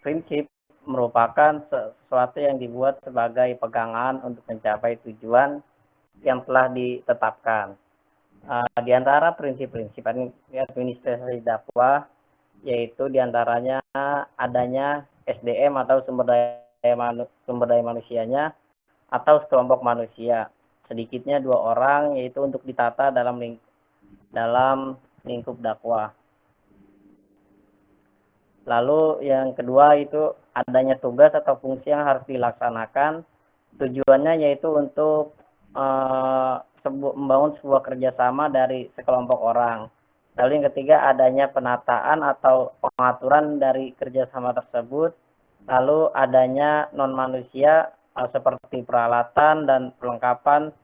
prinsip merupakan sesuatu yang dibuat sebagai pegangan untuk mencapai tujuan yang telah ditetapkan. Di antara prinsip-prinsip administrasi dakwah yaitu diantaranya adanya SDM atau sumber daya manusianya atau sekelompok manusia, sedikitnya 2 orang, yaitu untuk ditata dalam lingkup dakwah. Lalu yang kedua itu adanya tugas atau fungsi yang harus dilaksanakan, tujuannya yaitu untuk membangun sebuah kerjasama dari sekelompok orang. Lalu yang ketiga adanya penataan atau pengaturan dari kerjasama tersebut. Lalu adanya non manusia seperti peralatan dan perlengkapan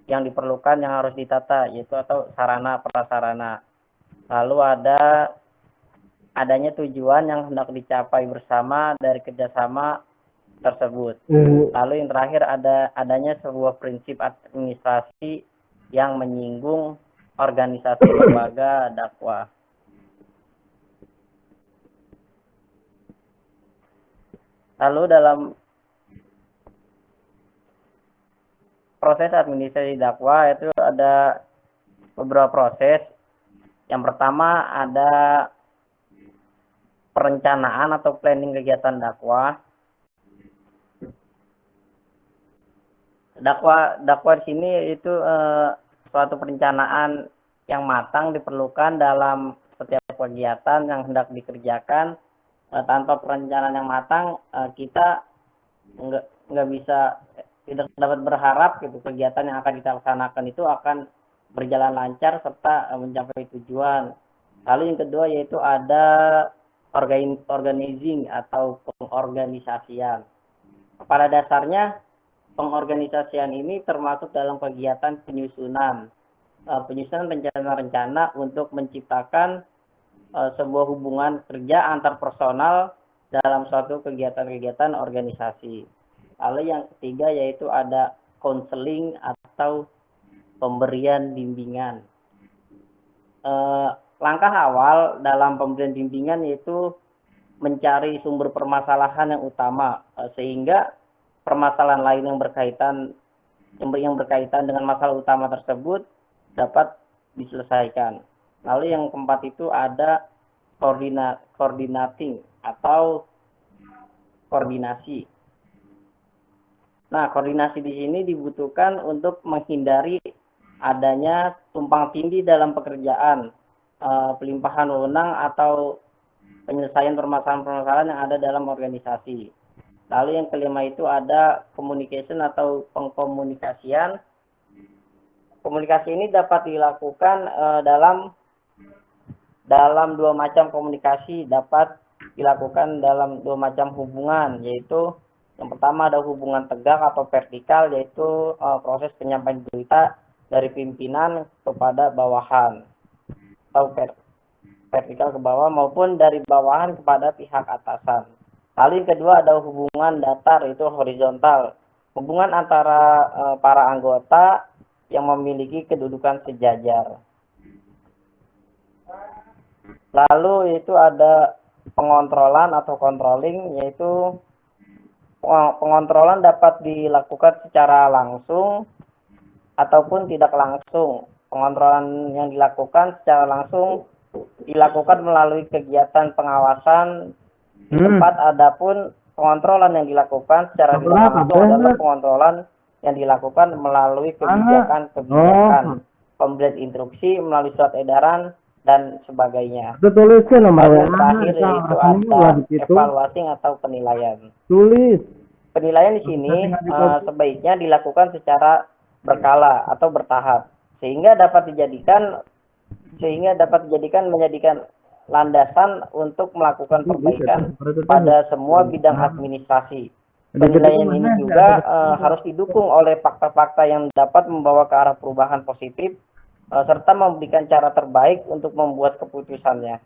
yang diperlukan yang harus ditata, yaitu atau sarana prasarana. Lalu adanya tujuan yang hendak dicapai bersama dari kerjasama tersebut. Lalu yang terakhir adanya sebuah prinsip administrasi yang menyinggung organisasi lembaga dakwah. Lalu dalam proses administrasi dakwah itu ada beberapa proses. Yang pertama ada perencanaan atau planning kegiatan dakwah. Dakwah di sini itu suatu perencanaan yang matang diperlukan dalam setiap kegiatan yang hendak dikerjakan. Tanpa perencanaan yang matang, kita tidak dapat berharap gitu kegiatan yang akan kita laksanakan itu akan berjalan lancar serta mencapai tujuan. Lalu yang kedua yaitu ada organizing atau pengorganisasian. Pada dasarnya pengorganisasian ini termasuk dalam kegiatan penyusunan rencana-rencana untuk menciptakan sebuah hubungan kerja antar personal dalam suatu kegiatan-kegiatan organisasi. Lalu yang ketiga yaitu ada counseling atau pemberian bimbingan. Langkah awal dalam pemberian bimbingan yaitu mencari sumber permasalahan yang utama, sehingga permasalahan lain yang berkaitan dengan masalah utama tersebut dapat diselesaikan. Lalu yang keempat itu ada coordinating atau koordinasi. Nah, koordinasi di sini dibutuhkan untuk menghindari adanya tumpang tindih dalam pekerjaan, pelimpahan wewenang atau penyelesaian permasalahan-permasalahan yang ada dalam organisasi. Lalu yang kelima itu ada communication atau pengkomunikasian. Komunikasi ini dapat dilakukan dalam 2 macam komunikasi, dapat dilakukan dalam 2 macam hubungan, yaitu yang pertama ada hubungan tegak atau vertikal, yaitu proses penyampaian berita dari pimpinan kepada bawahan atau vertikal ke bawah maupun dari bawahan kepada pihak atasan. Lalu yang kedua ada hubungan datar, yaitu horizontal, hubungan antara para anggota yang memiliki kedudukan sejajar. Lalu itu ada pengontrolan atau controlling, yaitu pengontrolan dapat dilakukan secara langsung ataupun tidak langsung. Pengontrolan yang dilakukan secara langsung dilakukan melalui kegiatan pengawasan di tempat, adapun pengontrolan yang dilakukan secara tidak langsung adalah pengontrolan yang dilakukan melalui kebijakan, pemberian instruksi melalui surat edaran dan sebagainya. Yang terakhir yaitu ada evaluasi atau penilaian. Penilaian di sini sebaiknya dilakukan secara berkala atau bertahap sehingga dapat menjadikan landasan untuk melakukan perbaikan pada semua bidang administrasi. Penilaian ini juga harus didukung oleh fakta-fakta yang dapat membawa ke arah perubahan positif serta memberikan cara terbaik untuk membuat keputusannya.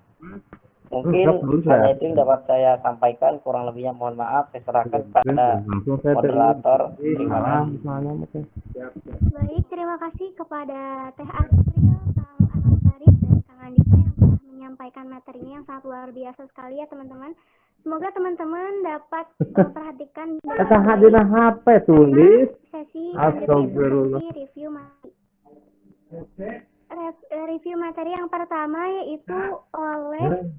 Mungkin hanya itu yang dapat saya sampaikan, kurang lebihnya mohon maaf, saya serahkan kepada moderator. Terima kasih. Baik, terima kasih kepada Teh April, Kang Anwar Farid, dan Kang Andika yang telah menyampaikan materinya yang sangat luar biasa sekali ya teman-teman. Semoga teman-teman dapat memperhatikan Kata dina HP tulis. sesi Astagfirullah. sesi review materi yang pertama yaitu oleh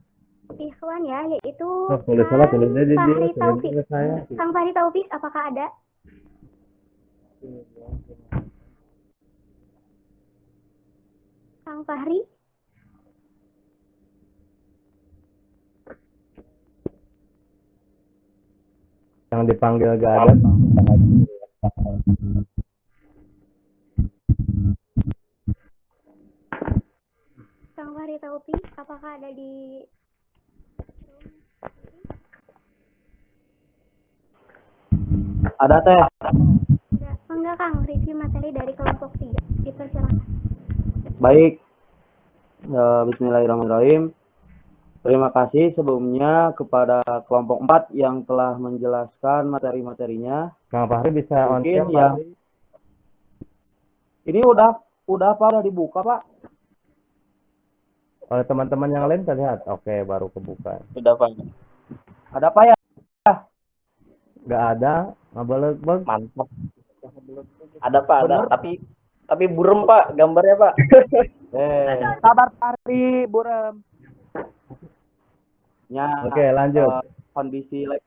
Ikhwan ya, yaitu Tulis salah tulis dia Fahri tulis Taufik. saya. Kang Fahri Taufik, apakah ada? Kang Fahri? Yang dipanggil gak ada. Kang Fahri Taufik, apakah ada di Ada teh. Enggak Kang, review materi dari kelompok 3. Dipersilakan. Baik. Bismillahirrahmanirrahim. Terima kasih sebelumnya kepada kelompok 4 yang telah menjelaskan materi-materinya. Kang Fahri bisa on Mungkin cam, ya. Pak? Ini udah Pak, udah dibuka Pak. Oleh teman-teman yang lain terlihat. Oke, baru kebuka. Sudah Pak. Ada Pak ya? Gak ada. Ngabeleg-beg. Mantap. Ada Pak, ada. Tapi burem Pak, gambarnya Pak. Sabar Fahri, burem. Ya, Oke, lanjut. kondisi lagi.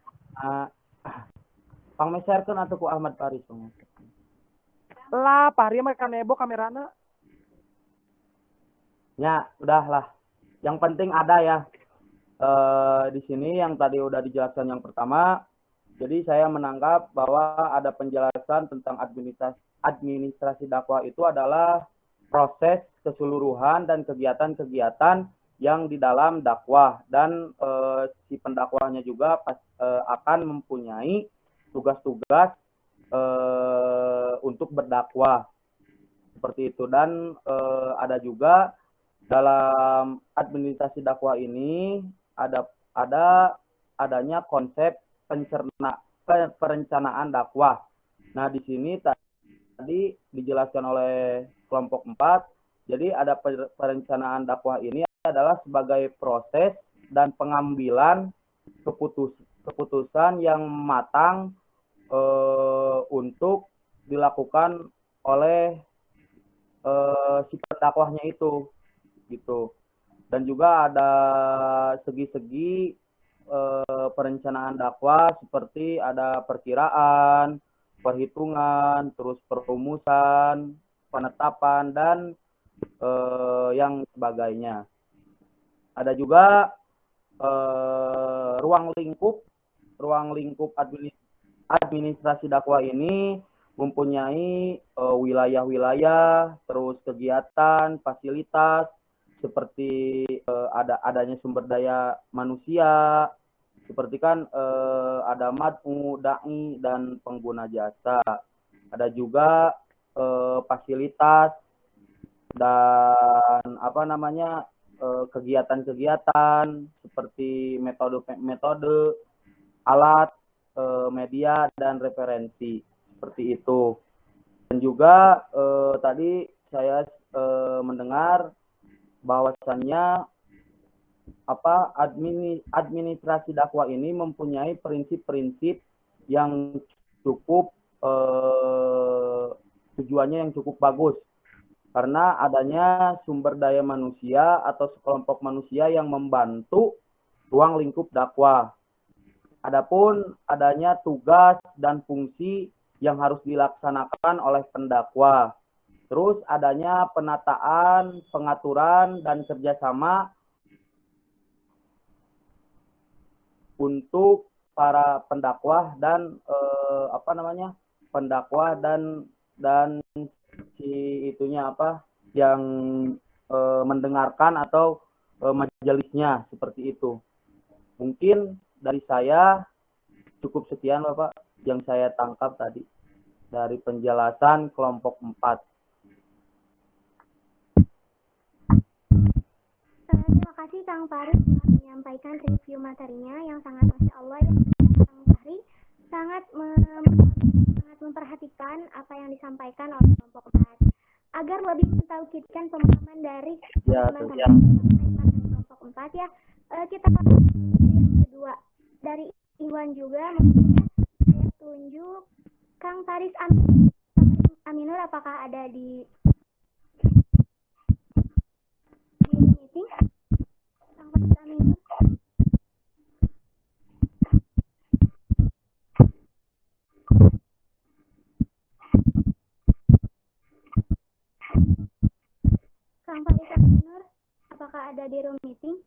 Pang meserkeun atuh ku Ahmad Faris. Lah, Fahri mah kanebo kamerana. Ya, udahlah. Yang penting ada ya. Di sini yang tadi udah dijelaskan yang pertama. Jadi saya menangkap bahwa ada penjelasan tentang administrasi dakwah itu adalah proses keseluruhan dan kegiatan-kegiatan yang di dalam dakwah, dan si pendakwahnya juga akan mempunyai tugas-tugas untuk berdakwah seperti itu. Dan ada juga dalam administrasi dakwah ini adanya konsep perencanaan dakwah. Nah, di sini tadi dijelaskan oleh kelompok 4. Jadi ada perencanaan dakwah ini adalah sebagai proses dan pengambilan keputusan yang matang untuk dilakukan oleh si pendakwahnya itu gitu. Dan juga ada segi-segi perencanaan dakwah seperti ada perkiraan, perhitungan, terus perumusan, penetapan, dan yang sebagainya. Ada juga ruang lingkup administrasi dakwah ini mempunyai wilayah-wilayah, terus kegiatan, fasilitas seperti adanya sumber daya manusia, seperti kan ada mad'u, da'i, dan pengguna jasa. Ada juga fasilitas dan kegiatan-kegiatan seperti metode, alat, media, dan referensi seperti itu. Dan juga tadi saya mendengar bahwasannya administrasi dakwah ini mempunyai prinsip-prinsip yang cukup tujuannya yang cukup bagus, karena adanya sumber daya manusia atau sekelompok manusia yang membantu ruang lingkup dakwah. Adapun adanya tugas dan fungsi yang harus dilaksanakan oleh pendakwah. Terus adanya penataan, pengaturan, dan kerjasama untuk para pendakwah dan pendakwah dan si itunya yang mendengarkan atau majelisnya seperti itu. Mungkin dari saya cukup sekian Bapak yang saya tangkap tadi dari penjelasan kelompok 4. Terima kasih Kang Fahri telah menyampaikan review materinya yang sangat Masya Allah ya. Kang Fahri sangat memperhatikan apa yang disampaikan oleh kelompok 4 agar lebih mentaukidkan pemahaman dari teman-teman kelompok 4 ya. Kita yang kedua, dari Iwan juga, maksudnya saya tunjuk Kang Faris Aminur, apakah ada di meeting? Kang Faris Aminur. Kang Faris Aminur, apakah ada di room meeting?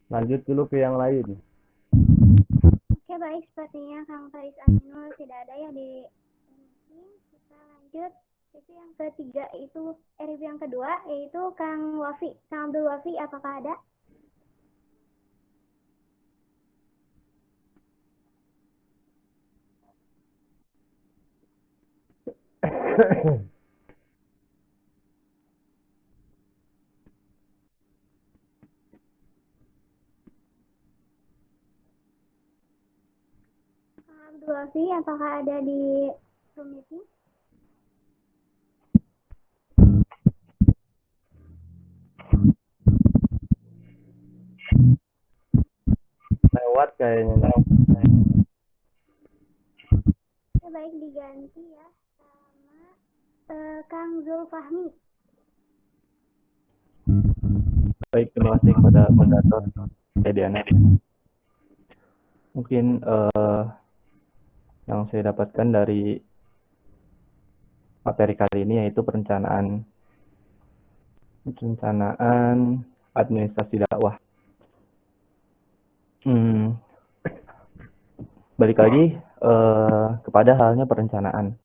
Lanjut dulu ke yang lain. Oke, baik, sepertinya Kang Faris Aminur tidak ada ya di meeting. Kita lanjut. Itu yang ketiga, review yang kedua, yaitu Kang Wafi. Kang Abdul Wafi, apakah ada? Kang Abdul Wafi, apakah ada di room meeting? Lewat kayaknya. Ya, baik, diganti ya sama Kang Zulfahmi. Baik, terima kasih kepada moderator Diana. Mungkin yang saya dapatkan dari materi kali ini yaitu perencanaan administrasi dakwah. Balik lagi kepada halnya perencanaan.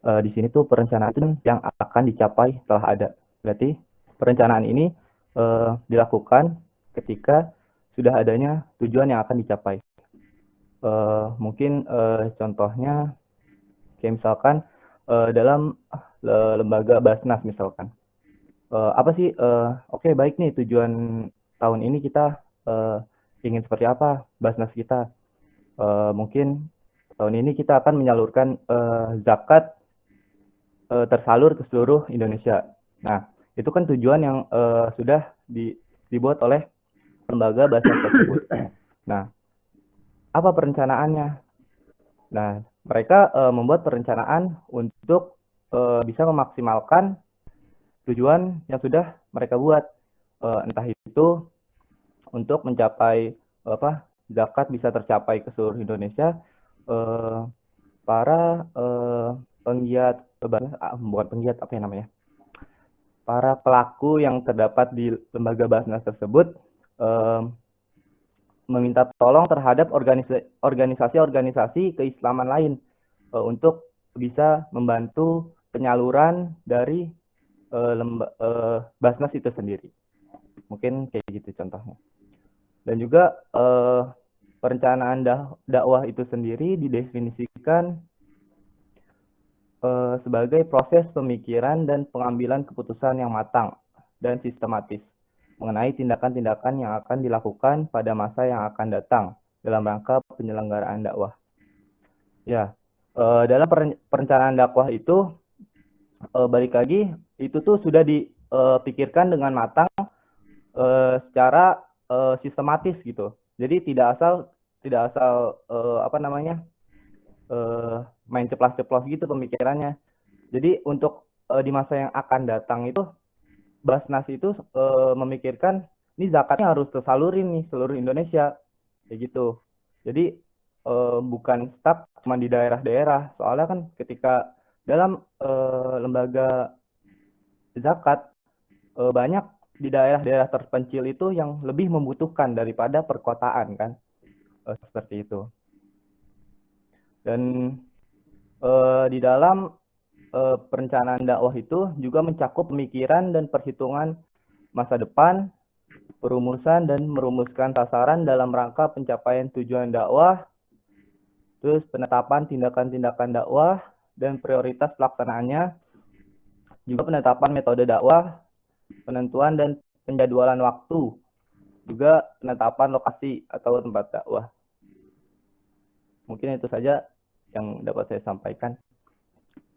Di sini tuh perencanaan yang akan dicapai setelah ada. Berarti perencanaan ini dilakukan ketika sudah adanya tujuan yang akan dicapai. Mungkin contohnya kayak misalkan dalam lembaga Basnas misalkan. Apa sih? Oke, baik nih, tujuan tahun ini kita ingin seperti apa Basnas kita? Mungkin tahun ini kita akan menyalurkan zakat tersalur ke seluruh Indonesia. Nah, itu kan tujuan yang sudah dibuat oleh lembaga Basnas tersebut. Nah, apa perencanaannya? Nah, mereka membuat perencanaan untuk bisa memaksimalkan tujuan yang sudah mereka buat. Entah itu untuk mencapai zakat bisa tercapai ke seluruh Indonesia. Para penggiat, bukan penggiat, apa ya namanya? Para pelaku yang terdapat di lembaga Basnas tersebut meminta tolong terhadap organisasi-organisasi keislaman lain untuk bisa membantu penyaluran dari Basnas itu sendiri. Mungkin kayak gitu contohnya. Dan juga perencanaan dakwah itu sendiri didefinisikan sebagai proses pemikiran dan pengambilan keputusan yang matang dan sistematis mengenai tindakan-tindakan yang akan dilakukan pada masa yang akan datang dalam rangka penyelenggaraan dakwah. Ya, dalam perencanaan dakwah itu balik lagi itu tuh sudah dipikirkan dengan matang secara sistematis gitu. Jadi tidak asal main ceplas-ceplos gitu pemikirannya. Jadi untuk di masa yang akan datang itu Basnas itu memikirkan ini zakatnya harus tersalurin nih seluruh Indonesia kayak gitu. Jadi bukan stuck cuma di daerah-daerah. Soalnya kan ketika dalam lembaga zakat banyak di daerah-daerah terpencil itu yang lebih membutuhkan daripada perkotaan kan. Seperti itu. Dan di dalam perencanaan dakwah itu juga mencakup pemikiran dan perhitungan masa depan, perumusan dan merumuskan sasaran dalam rangka pencapaian tujuan dakwah terus penetapan tindakan-tindakan dakwah dan prioritas pelaksanaannya, juga penetapan metode dakwah, penentuan dan penjadwalan waktu, juga penetapan lokasi atau tempat dakwah. Mungkin itu saja yang dapat saya sampaikan.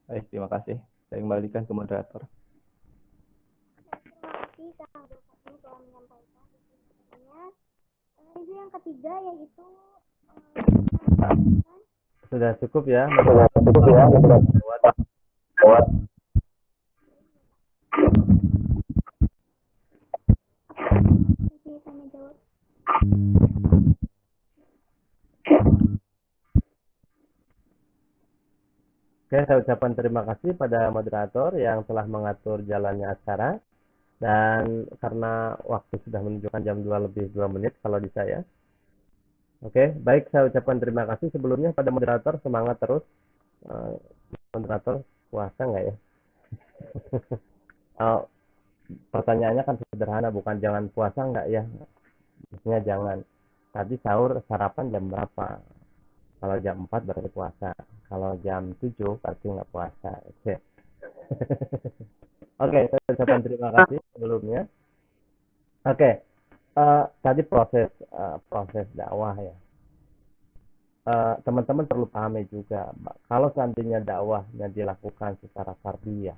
Baik, terima kasih. Saya kembalikan ke moderator. Terima kasih Kang Abdul Fatim telah menyampaikan diskusinya. Review yang ketiga yaitu Sudah cukup ya. Masih tanya jawab. Oke, saya ucapkan terima kasih pada moderator yang telah mengatur jalannya acara. Dan karena waktu sudah menunjukkan jam 2 lebih 2 menit kalau di saya. Oke, baik, saya ucapkan terima kasih sebelumnya pada moderator, semangat terus. Moderator puasa nggak ya? Pertanyaannya kan sederhana, bukan jangan puasa nggak ya? Maksudnya jangan. Tadi sahur sarapan jam berapa? Kalau jam 4 berarti puasa. Kalau jam 7 berarti nggak puasa. Oke. Oke, saya ucapkan terima kasih sebelumnya. Oke, tadi proses dakwah ya. Teman-teman perlu pahami juga, kalau seandainya dakwahnya dilakukan secara fardiyah,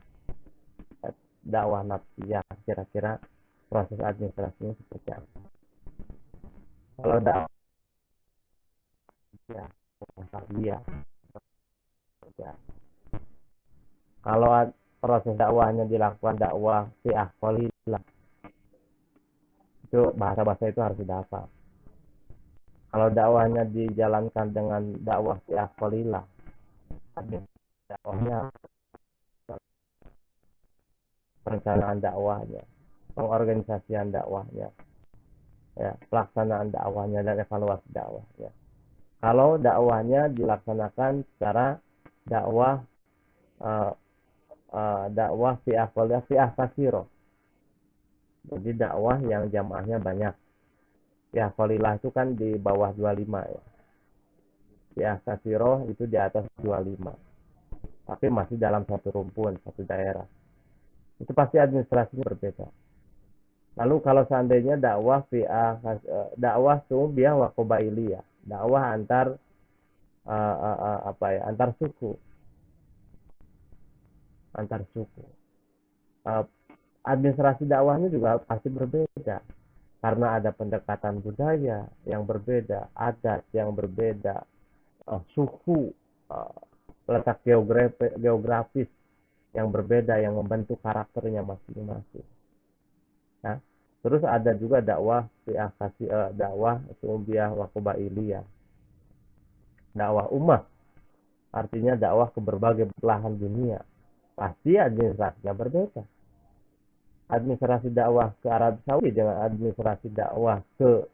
dakwah nafsiyah, kira-kira proses administrasinya seperti apa? Kalau dakwah ya, fardiyah, seperti apa? Kalau proses dakwahnya dilakukan dakwah fi ahqalillah, itu bahasa-bahasa itu harus dihafal. Kalau dakwahnya dijalankan dengan dakwah fi ahqalillah, dakwahnya, perencanaan dakwahnya, pengorganisasian dakwahnya, ya, pelaksanaan dakwahnya dan evaluasi dakwahnya. Kalau dakwahnya dilaksanakan secara dakwah dakwah fi aqwaliyah fi kasiro, jadi dakwah yang jamaahnya banyak. Fi aqwalillah itu kan di bawah 25 ya. Fi kasiro itu di atas 25. Tapi masih dalam satu rumpun, satu daerah. Itu pasti administrasinya berbeda. Lalu kalau seandainya dakwah dakwah sumbiyah wa qabailiyah, dakwah antar antar suku, administrasi dakwahnya juga pasti berbeda karena ada pendekatan budaya yang berbeda, adat yang berbeda, suku, letak geografis yang berbeda yang membentuk karakternya masing-masing. Nah, terus ada juga dakwah dakwah sumbiyah wa qabailiyah, dakwah ummah, artinya dakwah ke berbagai belahan dunia. Pasti administrasinya berbeda. Administrasi dakwah ke Arab Saudi dengan administrasi dakwah ke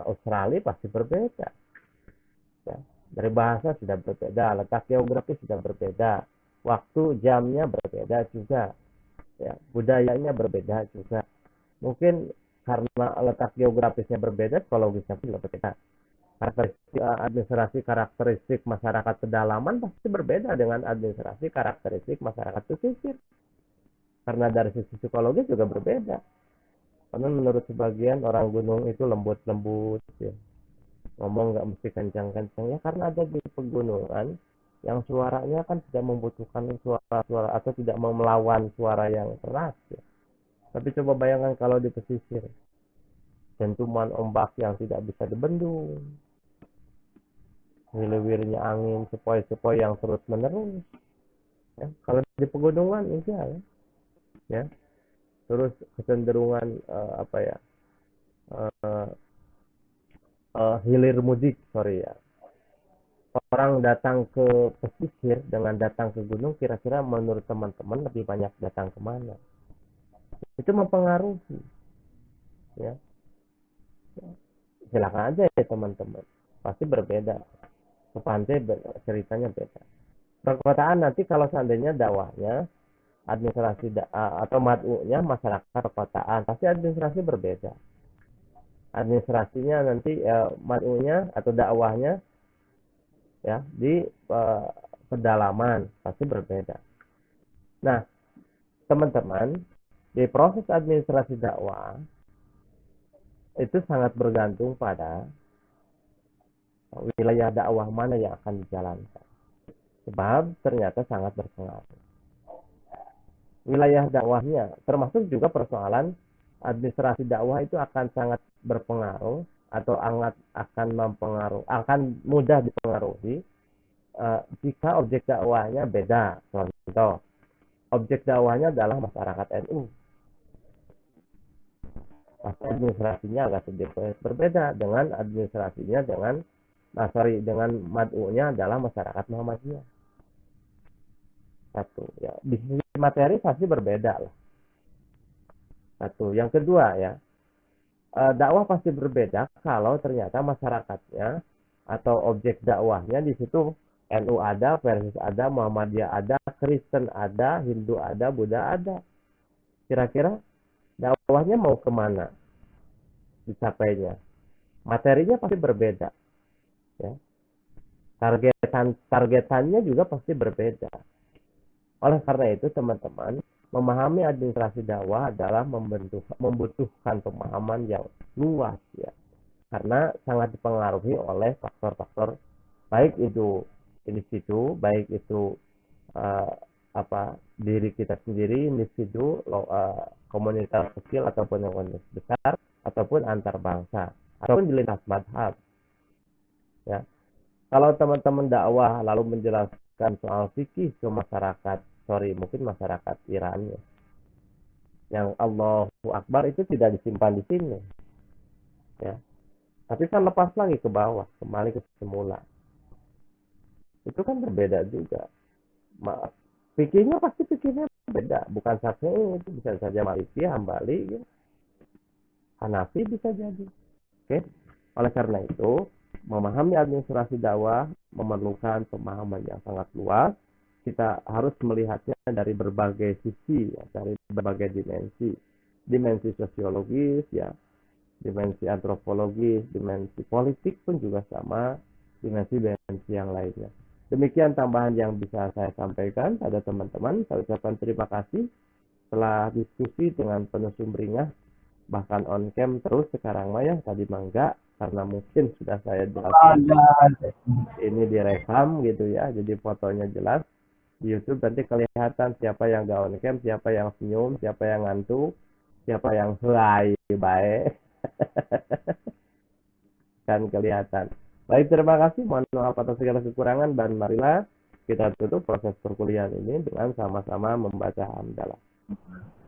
Australia pasti berbeda. Ya, dari bahasa sudah berbeda, letak geografis sudah berbeda, waktu jamnya berbeda juga. Ya, budayanya berbeda juga. Mungkin karena letak geografisnya berbeda, psikologisnya pun juga berbeda. Administrasi karakteristik masyarakat pedalaman pasti berbeda dengan administrasi karakteristik masyarakat pesisir. Karena dari sisi psikologis juga berbeda. Karena menurut sebagian orang gunung itu lembut-lembut, ya. Ngomong nggak mesti kencang-kencang ya, karena ada di pegunungan yang suaranya kan tidak membutuhkan suara atau tidak mau melawan suara yang keras ya. Tapi coba bayangkan kalau di pesisir, dentuman ombak yang tidak bisa dibendung, wilirnya angin sepoi-sepoi yang terus menerus ya. Kalau di pegunungan enggak ya. Terus kecenderungan hilir mudik, ya. Orang datang ke pesisir dengan datang ke gunung, kira-kira menurut teman-teman lebih banyak datang kemana? Itu mempengaruhi ya. Silakan aja ya teman-teman, pasti berbeda. Ke pantai ceritanya beda. Perkotaan nanti kalau seandainya dakwahnya administrasi atau mad'unya masyarakat perkotaan, pasti administrasi berbeda. Administrasinya nanti mad'unya atau dakwahnya ya di pedalaman pasti berbeda. Nah, teman-teman, di proses administrasi dakwah itu sangat bergantung pada wilayah dakwah mana yang akan dijalankan. Sebab ternyata sangat berpengaruh. Wilayah dakwahnya, termasuk juga persoalan administrasi dakwah itu akan sangat berpengaruh atau akan mudah dipengaruhi jika objek dakwahnya beda. Contoh, objek dakwahnya adalah masyarakat NU. Pasti administrasinya agak sedikit berbeda dengan administrasinya dengan mad'unya adalah masyarakat Muhammadiyah. Satu, ya. Di sisi materi pasti berbeda lah. Satu. Yang kedua ya, dakwah pasti berbeda kalau ternyata masyarakatnya atau objek dakwahnya di situ NU ada, Persis ada, Muhammadiyah ada, Kristen ada, Hindu ada, Buddha ada. Kira-kira dakwahnya mau kemana dicapainya? Materinya pasti berbeda. Ya. Targetannya juga pasti berbeda. Oleh karena itu teman-teman, memahami administrasi dakwah adalah membutuhkan pemahaman yang luas ya. Karena sangat dipengaruhi oleh faktor-faktor baik itu individu, baik itu diri kita sendiri, individu, komunitas kecil ataupun yang komunitas besar, ataupun antar bangsa, ataupun di lintas madhab. Ya. Kalau teman-teman dakwah lalu menjelaskan soal fikih ke masyarakat, mungkin masyarakat Iran ya, yang Allahu Akbar itu tidak disimpan di sini, ya, tapi kan lepas lagi ke bawah, kembali ke semula. Itu kan berbeda juga. Fikihnya pasti fikihnya beda, bukan saja itu bisa saja Maliki, Hambali, ya. Hanafi bisa jadi. Oke, oleh karena itu memahami administrasi dakwah memerlukan pemahaman yang sangat luas. Kita harus melihatnya dari berbagai sisi, ya, dari berbagai dimensi sosiologis, ya, dimensi antropologis, dimensi politik pun juga sama, dimensi yang lainnya. Demikian tambahan yang bisa saya sampaikan pada teman-teman. Saya ucapkan terima kasih telah diskusi dengan penuh sumringah, bahkan on cam terus sekarang ya, tadi enggak karena mungkin sudah saya jelaskan ini direkam gitu ya, jadi fotonya jelas. Di YouTube nanti kelihatan siapa yang gak on cam, siapa yang senyum, siapa yang ngantuk, siapa yang helai baik. Kan kelihatan. Baik, terima kasih, mohon maaf atas segala kekurangan, dan marilah kita tutup proses perkuliahan ini dengan sama-sama membaca hamdalah.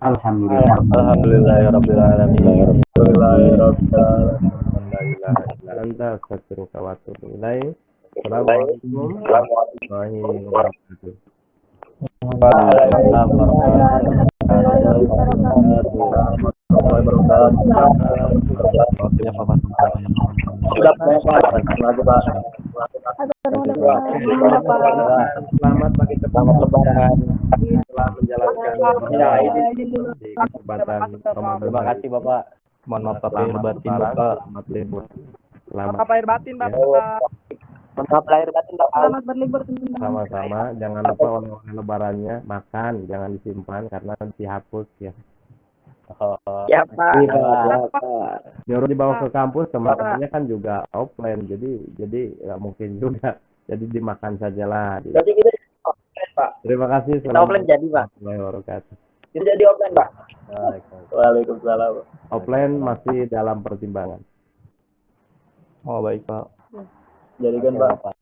Alhamdulillah. Alhamdulillahirabbil alamin. Assalamualaikum warahmatullahi wabarakatuh. Selamat bagi selamat lebaran setelah menjalankan di kesempatan Ramadan. Terima kasih Bapak. Mohon maaf lahir batin Bapak. Selamat libur. Selamat lahir batin Bapak. Maaf lahir batin Bapak. Selamat berlibur. Sama-sama. Jangan lupa oleh-oleh lebarannya makan, jangan disimpan karena nanti hapus ya. Ya Pak. Nyuruh dibawa ke kampus, teman-temannya kan juga offline, jadi nggak mungkin juga. Jadi dimakan sajalah. Berarti kita offline Pak. Terima kasih. Kita offline jadi Pak. Kita jadi offline Pak. Waalaikumsalam. Offline masih dalam pertimbangan. Oh baik Pak. Jadikan Pak.